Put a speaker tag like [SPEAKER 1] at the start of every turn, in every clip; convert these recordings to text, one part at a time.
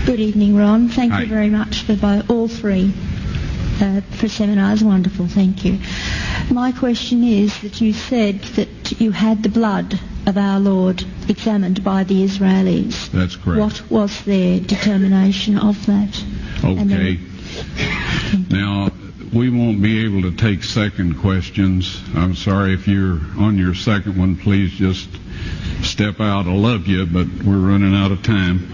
[SPEAKER 1] Good evening, Ron. Thank
[SPEAKER 2] Hi.
[SPEAKER 1] you very much for all three for seminars. Wonderful, thank you. My question is that you said that you had the blood of our Lord examined by the Israelis.
[SPEAKER 2] That's correct.
[SPEAKER 1] What was their determination of that?
[SPEAKER 2] Okay. Now, we won't be able to take second questions. I'm sorry if you're on your second one, please just step out. I love you, but we're running out of time.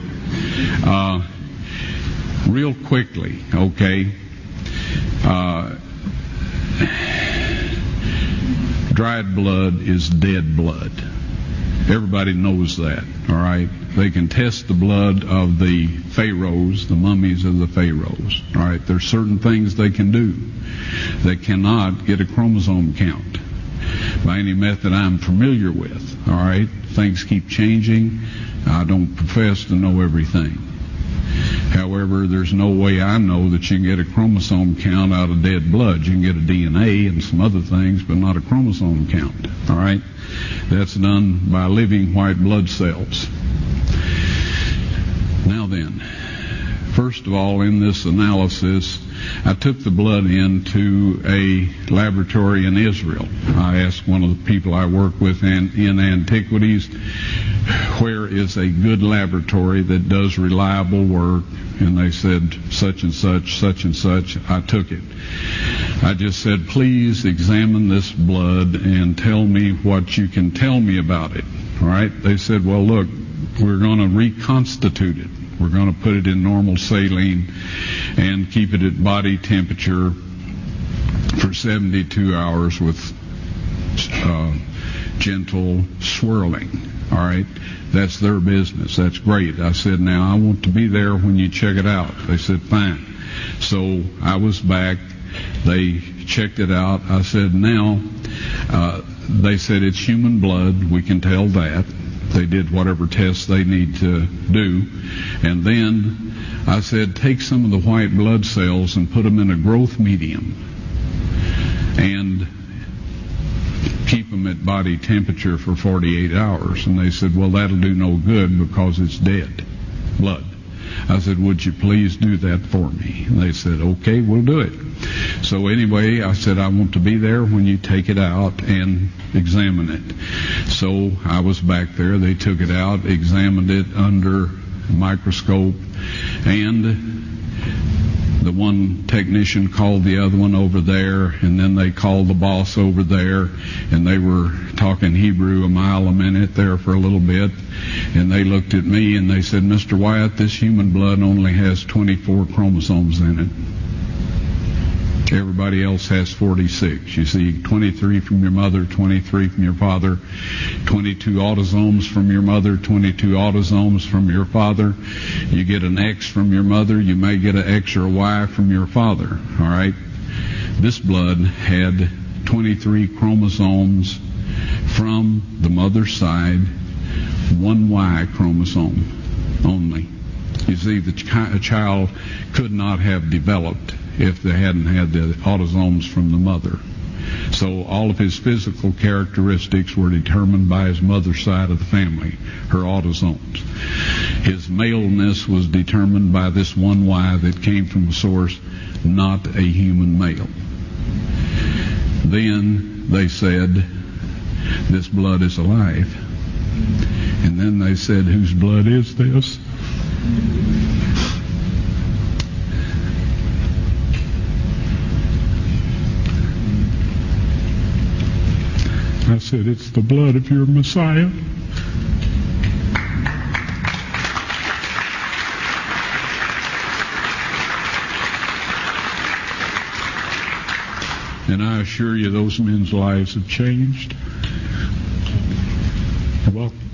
[SPEAKER 2] Real quickly, okay. Dried blood is dead blood. Everybody knows that, all right? They can test the blood of the pharaohs, the mummies of the pharaohs, all right? There's certain things they can do. They cannot get a chromosome count by any method I'm familiar with, all right? Things keep changing. I don't profess to know everything. However, there's no way I know that you can get a chromosome count out of dead blood. You can get a DNA and some other things, but not a chromosome count, all right? That's done by living white blood cells. Now then, first of all, in this analysis, I took the blood into a laboratory in Israel. I asked one of the people I work with in antiquities, where is a good laboratory that does reliable work? And they said, such and such, such and such. I took it. I just said, please examine this blood and tell me what you can tell me about it. All right? They said, well, look, we're going to reconstitute it. We're going to put it in normal saline and keep it at body temperature for 72 hours with gentle swirling. All right? That's their business. That's great. I said, now I want to be there when you check it out. They said, fine. So I was back. They checked it out. I said, now, they said it's human blood. We can tell that. They did whatever tests they need to do. And then I said, take some of the white blood cells and put them in a growth medium and keep them at body temperature for 48 hours. And they said, well, that'll do no good because it's dead blood. I said, would you please do that for me? And they said, okay, we'll do it. So anyway, I said, I want to be there when you take it out and examine it. So I was back there. They took it out, examined it under a microscope, and the one technician called the other one over there, and then they called the boss over there, and they were talking Hebrew a mile a minute there for a little bit, and they looked at me and they said, Mr. Wyatt, this human blood only has 24 chromosomes in it. Everybody else has 46. You see, 23 from your mother, 23 from your father, 22 autosomes from your mother, 22 autosomes from your father. You get an X from your mother, you may get an X or a Y from your father, all right? This blood had 23 chromosomes from the mother's side, one Y chromosome only. You see, a child could not have developed if they hadn't had the autosomes from the mother. So all of his physical characteristics were determined by his mother's side of the family, her autosomes. His maleness was determined by this one Y that came from a source, not a human male. Then they said, this blood is alive. And then they said, whose blood is this? I said, it's the blood of your Messiah. And I assure you those men's lives have changed. You're welcome.